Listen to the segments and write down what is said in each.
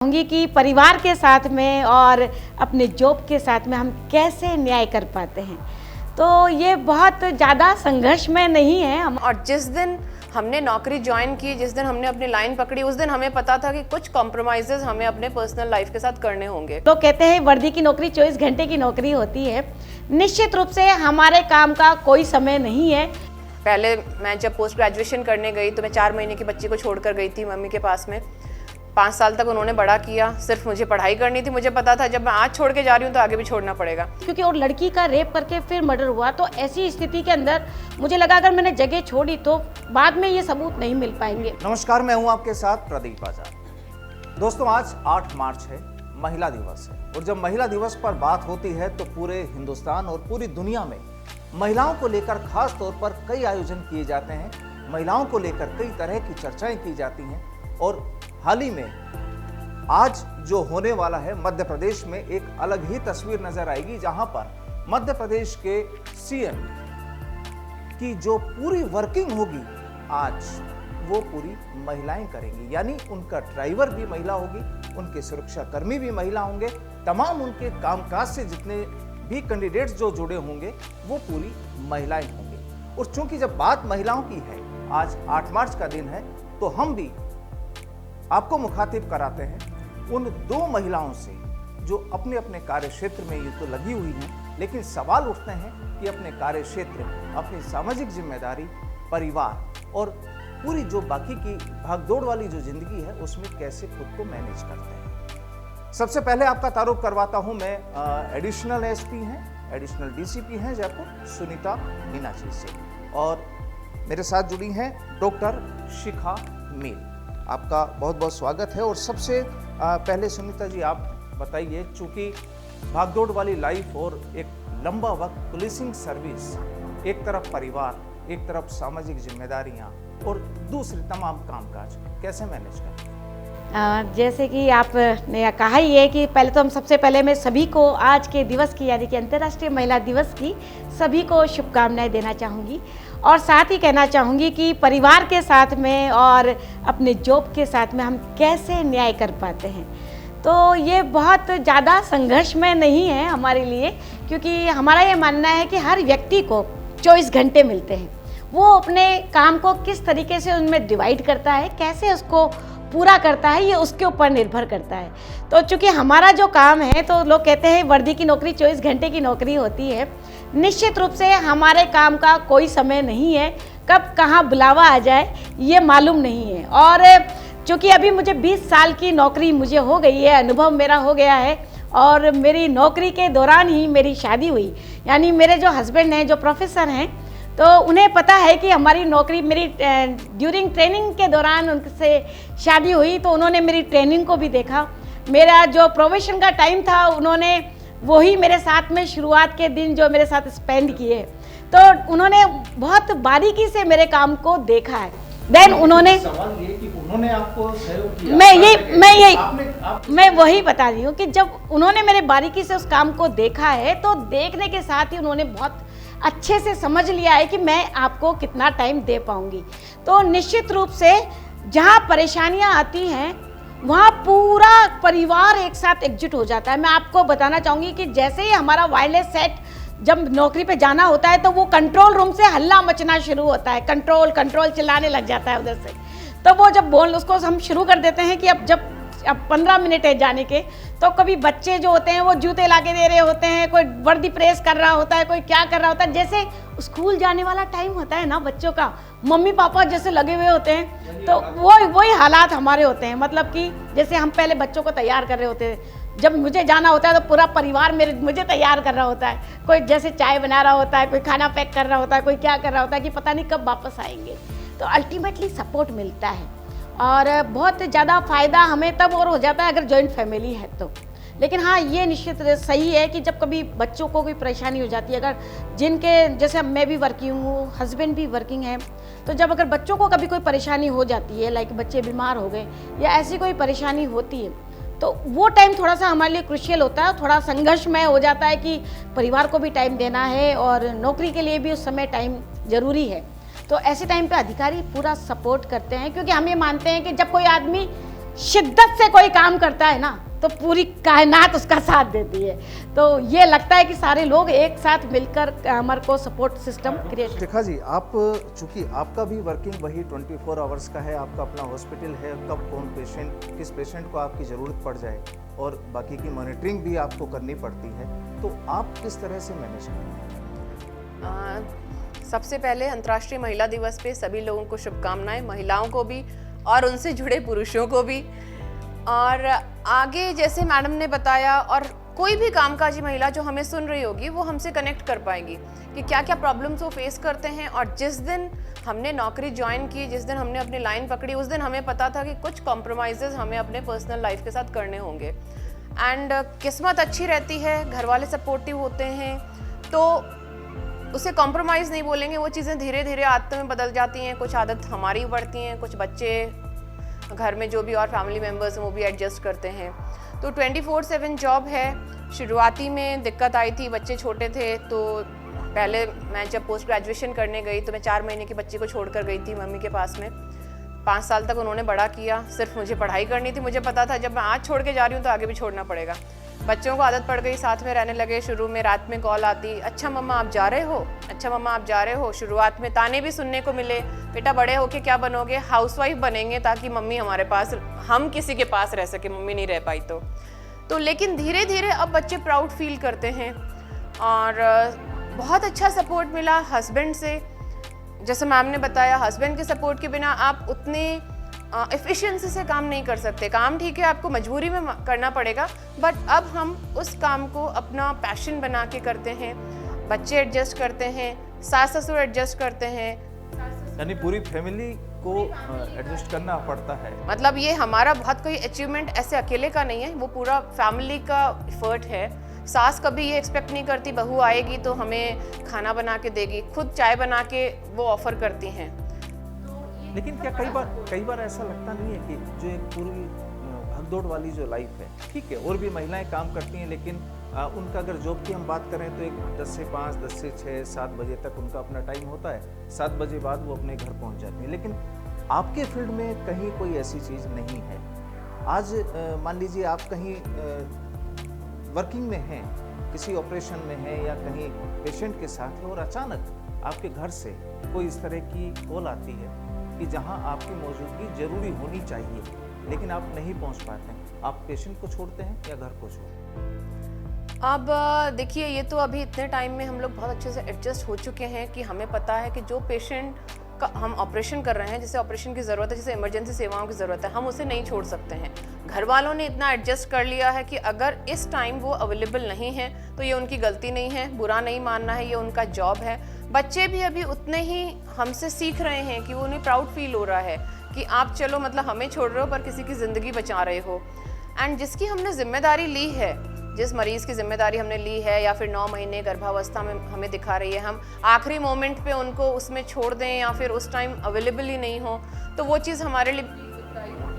कहूँगी कि परिवार के साथ में और अपने जॉब के साथ में हम कैसे न्याय कर पाते हैं, तो ये बहुत ज़्यादा संघर्ष में नहीं है। और जिस दिन हमने नौकरी ज्वाइन की, जिस दिन हमने अपनी लाइन पकड़ी, उस दिन हमें पता था कि कुछ कॉम्प्रोमाइजेज हमें अपने पर्सनल लाइफ के साथ करने होंगे। तो कहते हैं वर्दी की नौकरी 24 घंटे की नौकरी होती है। निश्चित रूप से हमारे काम का कोई समय नहीं है। पहले मैं जब पोस्ट ग्रेजुएशन करने गई तो मैं 4 महीने की बच्ची को छोड़कर गई थी मम्मी के पास में। 5 साल तक उन्होंने बड़ा किया, सिर्फ मुझे पढ़ाई करनी थी। मुझे पता था जब मैं आज छोड़ के जा रही हूँ तो आगे भी छोड़ना पड़ेगा। क्योंकि और लड़की का रेप करके फिर मर्डर हुआ, तो ऐसी स्थिति के अंदर मुझे लगा अगर मैंने जगह छोड़ी तो बाद में ये सबूत नहीं मिल पाएंगे। नमस्कार, मैं हूँ आपके साथ प्रदीप आजाद। दोस्तों, आज 8 मार्च है, महिला दिवस है। और जब महिला दिवस पर बात होती है तो पूरे हिंदुस्तान और पूरी दुनिया में महिलाओं को लेकर खास तौर पर कई आयोजन किए जाते हैं। महिलाओं को लेकर कई तरह की चर्चाएं की जाती हैं। और हाल ही में आज जो होने वाला है, मध्य प्रदेश में एक अलग ही तस्वीर नजर आएगी, जहां पर मध्य प्रदेश के सीएम की जो पूरी वर्किंग होगी आज वो पूरी महिलाएं करेंगी। यानी उनका ड्राइवर भी महिला होगी, उनके सुरक्षा कर्मी भी महिला होंगे, तमाम उनके कामकाज से जितने भी कैंडिडेट्स जो जुड़े होंगे वो पूरी महिलाएं होंगी। और चूंकि जब बात महिलाओं की है, आज 8 मार्च का दिन है, तो हम भी आपको मुखातिब कराते हैं उन 2 महिलाओं से जो अपने अपने कार्य क्षेत्र में ये तो लगी हुई हैं, लेकिन सवाल उठते हैं कि अपने कार्य क्षेत्र, अपनी सामाजिक जिम्मेदारी, परिवार और पूरी जो बाकी की भागदौड़ वाली जो जिंदगी है उसमें कैसे खुद को मैनेज करते हैं। सबसे पहले आपका तारुफ करवाता हूं मैं एडिशनल एसपी हैं, एडिशनल डीसीपी हैं जयपुर, सुनीता मीनाक्षी से, और मेरे साथ जुड़ी हैं डॉक्टर शिखा मील। आपका बहुत बहुत स्वागत है। और सबसे पहले सुनीता जी आप बताइए, चूंकि भागदौड़ वाली लाइफ और एक लंबा वक्त पुलिसिंग सर्विस, एक तरफ परिवार, एक तरफ सामाजिक जिम्मेदारियां और दूसरे तमाम कामकाज, कैसे मैनेज करते हैं? जैसे कि आपने कहा ही है कि पहले तो हम सबसे पहले मैं सभी को आज के दिवस की, यानी कि अंतर्राष्ट्रीय महिला दिवस की सभी को शुभकामनाएं देना चाहूँगी। और साथ ही कहना चाहूँगी कि परिवार के साथ में और अपने जॉब के साथ में हम कैसे न्याय कर पाते हैं, तो ये बहुत ज़्यादा संघर्ष में नहीं है हमारे लिए। क्योंकि हमारा ये मानना है कि हर व्यक्ति को 24 घंटे मिलते हैं, वो अपने काम को किस तरीके से उनमें डिवाइड करता है, कैसे उसको पूरा करता है, ये उसके ऊपर निर्भर करता है। तो चूंकि हमारा जो काम है, तो लोग कहते हैं वर्दी की नौकरी 24 घंटे की नौकरी होती है। निश्चित रूप से हमारे काम का कोई समय नहीं है, कब कहाँ बुलावा आ जाए ये मालूम नहीं है। और चूँकि अभी मुझे 20 साल की नौकरी मुझे हो गई है, अनुभव मेरा हो गया है, और मेरी नौकरी के दौरान ही मेरी शादी हुई। यानी मेरे जो हस्बैंड हैं, जो प्रोफेसर हैं, तो उन्हें पता है कि हमारी नौकरी, मेरी ड्यूरिंग ट्रेनिंग के दौरान उनसे शादी हुई, तो उन्होंने मेरी ट्रेनिंग को भी देखा। मेरा जो प्रोबेशन का टाइम था, उन्होंने वही मेरे साथ में शुरुआत के दिन जो मेरे साथ स्पेंड किए, तो उन्होंने बहुत बारीकी से मेरे काम को देखा है। देन उन्होंने सवाल ये कि उन्होंने आपको सहयोग किया। मैं वही बता रही हूँ कि जब उन्होंने मेरे बारीकी से उस काम को देखा है, तो देखने के साथ ही उन्होंने बहुत अच्छे से समझ लिया है कि मैं आपको कितना टाइम दे पाऊंगी। तो निश्चित रूप से जहाँ परेशानियाँ आती हैं वहाँ पूरा परिवार एक साथ एकजुट हो जाता है। मैं आपको बताना चाहूँगी कि जैसे ही हमारा वायरलेस सेट जब नौकरी पे जाना होता है, तो वो कंट्रोल रूम से हल्ला मचना शुरू होता है, कंट्रोल कंट्रोल चिल्लाने लग जाता है उधर से। तो वो जब उसको हम शुरू कर देते हैं कि अब 15 मिनट है जाने के, तो कभी बच्चे जो होते हैं वो जूते लाके दे रहे होते हैं, कोई वर्दी प्रेस कर रहा होता है, कोई क्या कर रहा होता है। जैसे स्कूल जाने वाला टाइम होता है ना बच्चों का, मम्मी पापा जैसे लगे हुए होते हैं, तो वही हालात हमारे होते हैं। मतलब कि जैसे हम पहले बच्चों को तैयार कर रहे होते हैं, जब मुझे जाना होता है तो पूरा परिवार मुझे तैयार कर रहा होता है। कोई जैसे चाय बना रहा होता है, कोई खाना पैक कर रहा होता है, कोई क्या कर रहा होता है कि पता नहीं कब वापस आएंगे। तो अल्टीमेटली सपोर्ट मिलता है, और बहुत ज़्यादा फ़ायदा हमें तब और हो जाता है अगर जॉइंट फैमिली है तो। लेकिन हाँ, ये निश्चित सही है कि जब कभी बच्चों को कोई परेशानी हो जाती है, अगर जिनके जैसे मैं भी वर्किंग हूँ, हस्बैंड भी वर्किंग है, तो जब अगर बच्चों को कभी कोई परेशानी हो जाती है, लाइक बच्चे बीमार हो गए या ऐसी कोई परेशानी होती है, तो वो टाइम थोड़ा सा हमारे लिए क्रुशियल होता है, थोड़ा संघर्षमय हो जाता है कि परिवार को भी टाइम देना है और नौकरी के लिए भी उस समय टाइम ज़रूरी है। तो ऐसे टाइम पे अधिकारी पूरा सपोर्ट करते हैं, क्योंकि हम ये मानते हैं कि जब कोई आदमी शिद्दत से कोई काम करता है ना तो पूरी कायनात उसका साथ देती है। तो ये लगता है कि सारे लोग एक साथ मिलकर हमारे को सपोर्ट सिस्टम क्रिएट। शिखा जी, आप चूंकि आपका भी वर्किंग वही 24 आवर्स का है, आपका अपना हॉस्पिटल है, कब कौन पेशेंट किस पेशेंट को आपकी ज़रूरत पड़ जाए और बाकी की मॉनिटरिंग भी आपको करनी पड़ती है, तो आप किस तरह से मैनेज करें? सबसे पहले अंतर्राष्ट्रीय महिला दिवस पे सभी लोगों को शुभकामनाएं, महिलाओं को भी और उनसे जुड़े पुरुषों को भी। और आगे जैसे मैडम ने बताया, और कोई भी कामकाजी महिला जो हमें सुन रही होगी वो हमसे कनेक्ट कर पाएगी कि क्या क्या प्रॉब्लम्स वो फेस करते हैं। और जिस दिन हमने नौकरी ज्वाइन की, जिस दिन हमने अपनी लाइन पकड़ी, उस दिन हमें पता था कि कुछ कॉम्प्रोमाइजेज हमें अपने पर्सनल लाइफ के साथ करने होंगे। एंड किस्मत अच्छी रहती है, घर वाले सपोर्टिव होते हैं, तो उसे कॉम्प्रोमाइज़ नहीं बोलेंगे। वो चीज़ें धीरे धीरे आदतों में बदल जाती हैं, कुछ आदत हमारी बढ़ती हैं, कुछ बच्चे घर में जो भी और फैमिली मेम्बर्स हैं वो भी एडजस्ट करते हैं। तो 24/7 जॉब है। शुरुआती में दिक्कत आई थी, बच्चे छोटे थे, तो पहले मैं जब पोस्ट ग्रेजुएशन करने गई तो मैं 4 महीने की बच्ची को छोड़कर गई थी मम्मी के पास में। 5 साल तक उन्होंने बड़ा किया, सिर्फ मुझे पढ़ाई करनी थी। मुझे पता था जब मैं आज छोड़ के जा रही हूँ तो आगे भी छोड़ना पड़ेगा। बच्चों को आदत पड़ गई, साथ में रहने लगे। शुरू में रात में कॉल आती, अच्छा मम्मा आप जा रहे हो, अच्छा मम्मा आप जा रहे हो। शुरुआत में ताने भी सुनने को मिले, बेटा बड़े होके क्या बनोगे, हाउसवाइफ बनेंगे ताकि मम्मी हमारे पास, हम किसी के पास रह सके, मम्मी नहीं रह पाई तो लेकिन धीरे धीरे अब बच्चे प्राउड फील करते हैं। और बहुत अच्छा सपोर्ट मिला हस्बैंड से। जैसे मैम ने बताया, हस्बैंड के सपोर्ट के बिना आप उतने एफिशिएंसी से काम नहीं कर सकते। काम ठीक है, आपको मजबूरी में करना पड़ेगा, बट अब हम उस काम को अपना पैशन बना के करते हैं। बच्चे एडजस्ट करते हैं, सास ससुर एडजस्ट करते हैं, यानी पूरी फैमिली को एडजस्ट करना पड़ता है। मतलब ये हमारा बहुत कोई अचीवमेंट ऐसे अकेले का नहीं है, वो पूरा फैमिली का एफर्ट है। सास कभी ये एक्सपेक्ट नहीं करती बहू आएगी तो हमें खाना बना के देगी, खुद चाय बना के वो ऑफर करती हैं। लेकिन क्या कई बार ऐसा लगता नहीं है कि जो एक पूरी भागदौड़ वाली जो लाइफ है, ठीक है, और भी महिलाएं काम करती हैं, लेकिन उनका अगर जॉब की हम बात करें तो एक 10 से 5, 10 से 6, 7 बजे तक उनका अपना टाइम होता है। 7 बजे बाद वो अपने घर पहुंच जाती हैं। लेकिन आपके फील्ड में कहीं कोई ऐसी चीज़ नहीं है। आज मान लीजिए आप कहीं वर्किंग में हैं, किसी ऑपरेशन में हैं या कहीं पेशेंट के साथ है, और अचानक आपके घर से कोई इस तरह की कॉल आती है कि जहां आपकी मौजूदगी जरूरी होनी चाहिए, लेकिन आप नहीं पहुंच पाते हैं। आप पेशेंट को छोड़ते हैं या घर को छोड़ते हैं? अब देखिए, ये तो अभी इतने टाइम में हम लोग बहुत अच्छे से एडजस्ट हो चुके हैं कि हमें पता है कि जो पेशेंट का हम ऑपरेशन कर रहे हैं, जिसे ऑपरेशन की ज़रूरत है, जिसे इमरजेंसी सेवाओं की ज़रूरत है, हम उसे नहीं छोड़ सकते हैं। घर वालों ने इतना एडजस्ट कर लिया है कि अगर इस टाइम वो अवेलेबल नहीं है तो ये उनकी गलती नहीं है, बुरा नहीं मानना है, ये उनका जॉब है। बच्चे भी अभी उतने ही हमसे सीख रहे हैं कि वो उन्हें प्राउड फील हो रहा है कि आप चलो मतलब हमें छोड़ रहे हो पर किसी की ज़िंदगी बचा रहे हो। एंड जिसकी हमने जिम्मेदारी ली है, जिस मरीज़ की जिम्मेदारी हमने ली है, या फिर 9 महीने गर्भावस्था में हमें दिखा रही है, हम आखिरी मोमेंट पे उनको उसमें छोड़ दें या फिर उस टाइम अवेलेबल ही नहीं हो, तो वो चीज़ हमारे लिए।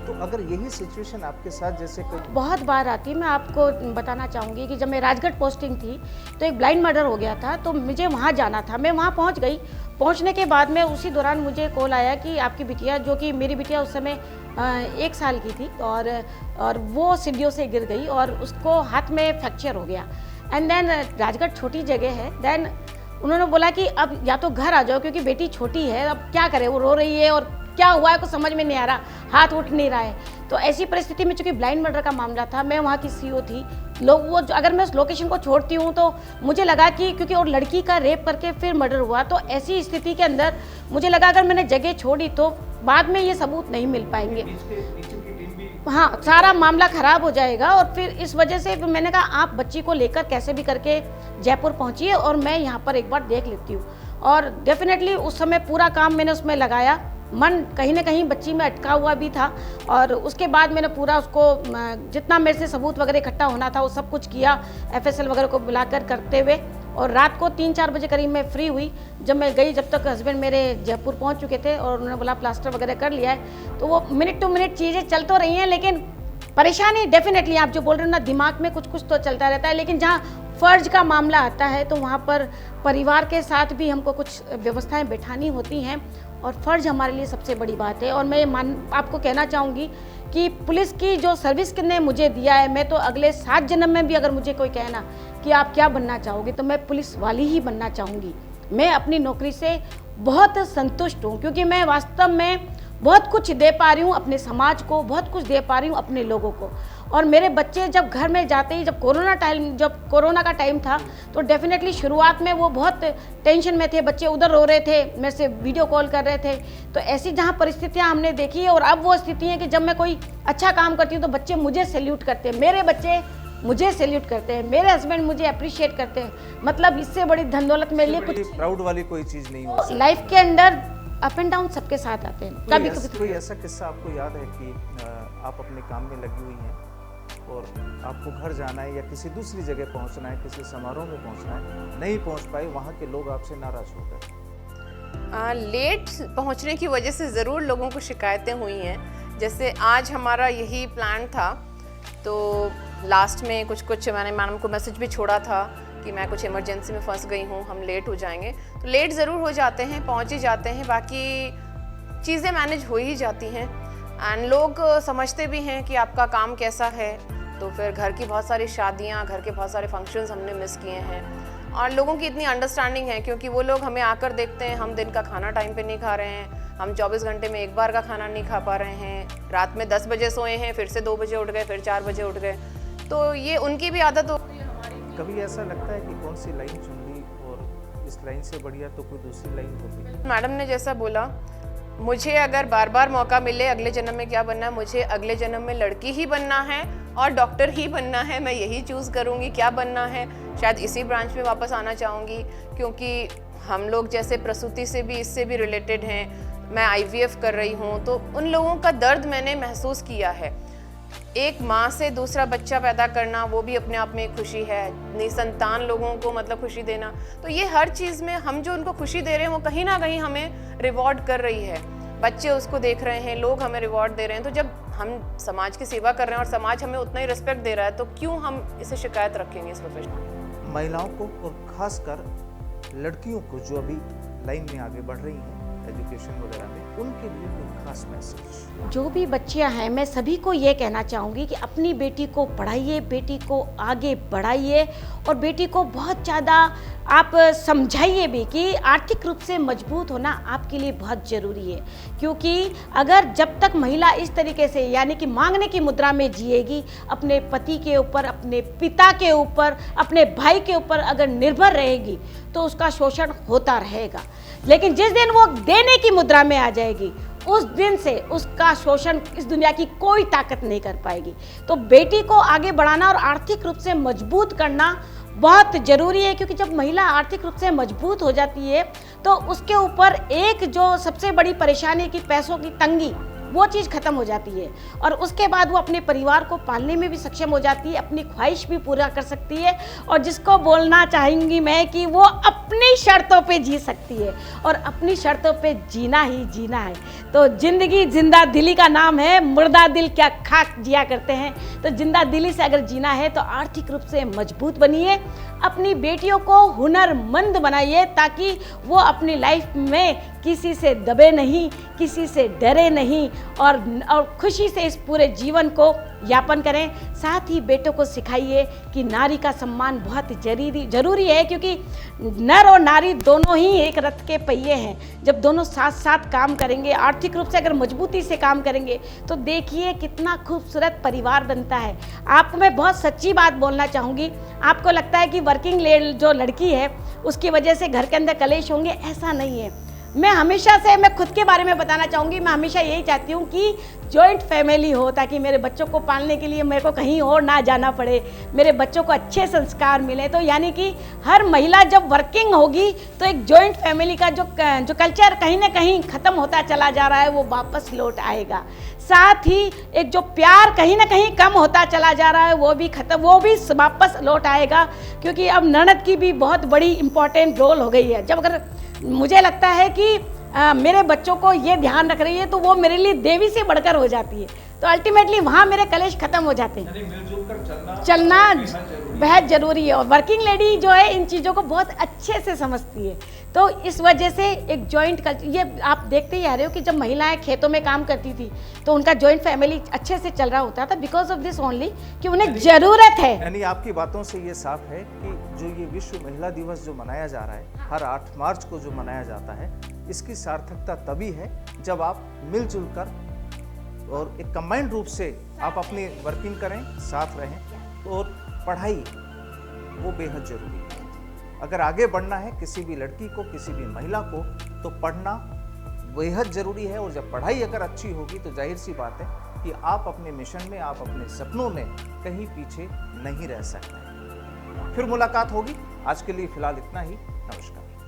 तो अगर यही सिचुएशन आपके साथ जैसे कोई बहुत बार आती है। मैं आपको बताना चाहूँगी कि जब मैं राजगढ़ पोस्टिंग थी तो एक ब्लाइंड मर्डर हो गया था, तो मुझे वहाँ जाना था। मैं वहाँ पहुँच गई। पहुँचने के बाद में उसी दौरान मुझे कॉल आया कि आपकी बिटिया, जो कि मेरी बिटिया उस समय 1 साल की थी, और वो सीढ़ियों से गिर गई और उसको हाथ में फ्रैक्चर हो गया। एंड देन राजगढ़ छोटी जगह है। देन उन्होंने बोला कि अब या तो घर आ जाओ क्योंकि बेटी छोटी है, अब क्या करें, वो रो रही है और क्या हुआ है कुछ समझ में नहीं आ रहा, हाथ उठ नहीं रहा है। तो ऐसी परिस्थिति में चूंकि ब्लाइंड मर्डर का मामला था, मैं वहाँ की सीईओ थी, लोग वो अगर मैं उस लोकेशन को छोड़ती हूँ तो मुझे लगा कि क्योंकि और लड़की का रेप करके फिर मर्डर हुआ, तो ऐसी स्थिति के अंदर मुझे लगा अगर मैंने जगह छोड़ी तो बाद में ये सबूत नहीं मिल पाएंगे, हाँ सारा मामला खराब हो जाएगा। और फिर इस वजह से फिर मैंने कहा आप बच्ची को लेकर कैसे भी करके जयपुर पहुँचिए और मैं यहाँ पर एक बार देख लेती हूँ। और डेफिनेटली उस समय पूरा काम मैंने उसमें लगाया, मन कहीं ना कहीं बच्ची में अटका हुआ भी था। और उसके बाद मैंने पूरा उसको जितना मेरे से सबूत वगैरह इकट्ठा होना था वो सब कुछ किया, FSL वगैरह को बुलाकर करते हुए। और रात को 3-4 बजे करीब मैं फ्री हुई। जब मैं गई, जब तक हस्बैंड मेरे जयपुर पहुंच चुके थे और उन्होंने बोला प्लास्टर वगैरह कर लिया है, तो वो मिनट टू मिनट चीज़ें चल तो रही हैं, लेकिन परेशानी डेफिनेटली आप जो बोल रहे हो ना, दिमाग में कुछ कुछ तो चलता रहता है। लेकिन जहाँ फ़र्ज का मामला आता है तो वहाँ पर परिवार के साथ भी हमको कुछ व्यवस्थाएं बैठानी होती हैं और फ़र्ज़ हमारे लिए सबसे बड़ी बात है। और मैं आपको कहना चाहूँगी कि पुलिस की जो सर्विस ने मुझे दिया है, मैं तो अगले 7 जन्म में भी अगर मुझे कोई कहना कि आप क्या बनना चाहोगे, तो मैं पुलिस वाली ही बनना चाहूँगी। मैं अपनी नौकरी से बहुत संतुष्ट हूँ, क्योंकि मैं वास्तव में बहुत कुछ दे पा रही हूँ अपने समाज को, बहुत कुछ दे पा रही हूँ अपने लोगों को। और मेरे बच्चे जब घर में जाते ही, जब कोरोना का टाइम था, तो डेफिनेटली शुरुआत में वो बहुत टेंशन में थे, बच्चे उधर रो रहे थे, मेरे से वीडियो कॉल कर रहे थे। तो ऐसी जहाँ परिस्थितियाँ हमने देखी है, और अब वो स्थिति है कि जब मैं कोई अच्छा काम करती हूँ तो बच्चे मुझे सैल्यूट करते हैं, मेरे बच्चे मुझे सैल्यूट करते हैं, मेरे हस्बैंड मुझे अप्रिशिएट करते हैं। मतलब इससे बड़ी धन दौलत मेरे लिए कुछ प्राउड वाली कोई चीज़ नहीं हो। लाइफ के अंदर अप एंड डाउन सबके साथ आते हैं। कभी कोई ऐसा किस्सा आपको याद है कि आप अपने काम में लगी हुई हैं और आपको घर जाना है या किसी दूसरी जगह पहुंचना है, किसी समारोह में पहुंचना है, नहीं पहुंच पाए, वहां के लोग आपसे नाराज हो गए? लेट पहुंचने की वजह से ज़रूर लोगों को शिकायतें हुई हैं। जैसे आज हमारा यही प्लान था, तो लास्ट में कुछ मैंने मैडम को मैसेज भी छोड़ा था कि मैं कुछ इमरजेंसी में फंस गई हूँ, हम लेट हो जाएंगे। तो लेट ज़रूर हो जाते हैं, पहुँच ही जाते हैं, बाकी चीज़ें मैनेज हो ही जाती हैं। एंड लोग समझते भी हैं कि आपका काम कैसा है। तो फिर घर की बहुत सारी शादियाँ, घर के बहुत सारे फंक्शंस हमने मिस किए हैं, और लोगों की इतनी अंडरस्टैंडिंग है, क्योंकि वो लोग हमें आकर देखते हैं, हम दिन का खाना टाइम पे नहीं खा रहे हैं, हम 24 घंटे में एक बार का खाना नहीं खा पा रहे हैं, रात में 10 बजे सोए हैं, फिर से 2 बजे उठ गए, फिर 4 बजे उठ गए। तो ये उनकी भी आदत हो गई है हमारी। कभी ऐसा लगता है कि कौन सी लाइन चुन ली और इस लाइन से बढ़िया तो कोई दूसरी लाइन होती? मैडम ने जैसा बोला, मुझे अगर बार बार मौका मिले अगले जन्म में क्या बनना है, मुझे अगले जन्म में लड़की ही बनना है और डॉक्टर ही बनना है। मैं यही चूज़ करूँगी क्या बनना है। शायद इसी ब्रांच में वापस आना चाहूँगी, क्योंकि हम लोग जैसे प्रसूति से भी, इससे भी रिलेटेड हैं। मैं IVF कर रही हूँ, तो उन लोगों का दर्द मैंने महसूस किया है। एक माँ से दूसरा बच्चा पैदा करना, वो भी अपने आप में एक खुशी है। निसंतान लोगों को मतलब खुशी देना, तो ये हर चीज़ में हम जो उनको खुशी दे रहे हैं वो कहीं ना कहीं हमें रिवॉर्ड कर रही है। बच्चे उसको देख रहे हैं, लोग हमें रिवॉर्ड दे रहे हैं। तो जब हम समाज की सेवा कर रहे हैं और समाज हमें उतना ही रिस्पेक्ट दे रहा है, तो क्यों हम इसे शिकायत रखेंगे इस प्रोफेशन? महिलाओं को और खासकर लड़कियों को जो अभी लाइन में आगे बढ़ रही हैं एजुकेशन वगैरह में, उनके लिए कोई खास मैसेज? जो भी बच्चियां हैं, मैं सभी को ये कहना चाहूँगी कि अपनी बेटी को पढ़ाइए, बेटी को आगे बढ़ाइए, और बेटी को बहुत ज़्यादा आप समझाइए भी कि आर्थिक रूप से मजबूत होना आपके लिए बहुत ज़रूरी है। क्योंकि अगर जब तक महिला इस तरीके से, यानी कि मांगने की मुद्रा में जिएगी, अपने पति के ऊपर, अपने पिता के ऊपर, अपने भाई के ऊपर अगर निर्भर रहेगी, तो उसका शोषण होता रहेगा। लेकिन जिस दिन वो देने की मुद्रा में आ जाएगी, उस दिन से उसका शोषण इस दुनिया की कोई ताकत नहीं कर पाएगी। तो बेटी को आगे बढ़ाना और आर्थिक रूप से मजबूत करना बहुत ज़रूरी है, क्योंकि जब महिला आर्थिक रूप से मजबूत हो जाती है, तो उसके ऊपर एक जो सबसे बड़ी परेशानी की पैसों की तंगी, वो चीज़ खत्म हो जाती है, और उसके बाद वो अपने परिवार को पालने में भी सक्षम हो जाती है, अपनी ख्वाहिश भी पूरा कर सकती है। और जिसको बोलना चाहूँगी मैं कि वो अपनी शर्तों पे जी सकती है, और अपनी शर्तों पे जीना ही जीना है। तो ज़िंदगी जिंदा दिली का नाम है, मुर्दा दिल क्या खाक जिया करते हैं। तो जिंदा दिली से अगर जीना है तो आर्थिक रूप से मजबूत बनिए, अपनी बेटियों को हुनरमंद बनाइए, ताकि वो अपनी लाइफ में किसी से दबे नहीं, किसी से डरे नहीं, और खुशी से इस पूरे जीवन को यापन करें। साथ ही बेटों को सिखाइए कि नारी का सम्मान बहुत जरूरी है, क्योंकि नर और नारी दोनों ही एक रथ के पहिए हैं। जब दोनों साथ साथ काम करेंगे, आर्थिक रूप से अगर मजबूती से काम करेंगे, तो देखिए कितना खूबसूरत परिवार बनता है। आपको मैं बहुत सच्ची बात बोलना चाहूँगी, आपको लगता है कि वर्किंग जो लड़की है उसकी वजह से घर के अंदर कलेश होंगे, ऐसा नहीं है। मैं खुद के बारे में बताना चाहूँगी, मैं हमेशा यही चाहती हूँ कि जॉइंट फैमिली हो, ताकि मेरे बच्चों को पालने के लिए मेरे को कहीं और ना जाना पड़े, मेरे बच्चों को अच्छे संस्कार मिले। तो यानी कि हर महिला जब वर्किंग होगी, तो एक जॉइंट फैमिली का जो कल्चर कहीं ना कहीं ख़त्म होता चला जा रहा है, वो वापस लौट आएगा। साथ ही एक जो प्यार कहीं ना कहीं कम होता चला जा रहा है, वो भी वापस लौट आएगा, क्योंकि अब ननद की भी बहुत बड़ी इंपॉर्टेंट रोल हो गई है। जब अगर मुझे लगता है कि मेरे बच्चों को ये ध्यान रख रही है, तो वो मेरे लिए देवी से बढ़कर हो जाती है। तो अल्टीमेटली वहाँ मेरे कलेश खत्म हो जाते हैं। मिलजुल कर चलना बेहद जरूरी है, और वर्किंग लेडी जो है इन चीज़ों को बहुत अच्छे से समझती है। तो इस वजह से एक जॉइंट कल्चर, ये आप देखते ही आ रहे हो कि जब महिलाएं खेतों में काम करती थी तो उनका जॉइंट फैमिली अच्छे से चल रहा होता था, बिकॉज ऑफ दिस ओनली कि उन्हें जरूरत है। यानी आपकी बातों से ये साफ है कि जो ये विश्व महिला दिवस जो मनाया जा रहा है, हर 8 मार्च को जो मनाया जाता है, इसकी सार्थकता तभी है जब आप मिलजुल कर और एक कंबाइंड रूप से आप अपनी वर्किंग करें, साथ रहें, और पढ़ाई वो बेहद जरूरी है। अगर आगे बढ़ना है किसी भी लड़की को, किसी भी महिला को, तो पढ़ना बेहद जरूरी है। और जब पढ़ाई अगर अच्छी होगी तो जाहिर सी बात है कि आप अपने मिशन में, आप अपने सपनों में कहीं पीछे नहीं रह सकते। फिर मुलाकात होगी, आज के लिए फिलहाल इतना ही। नमस्कार।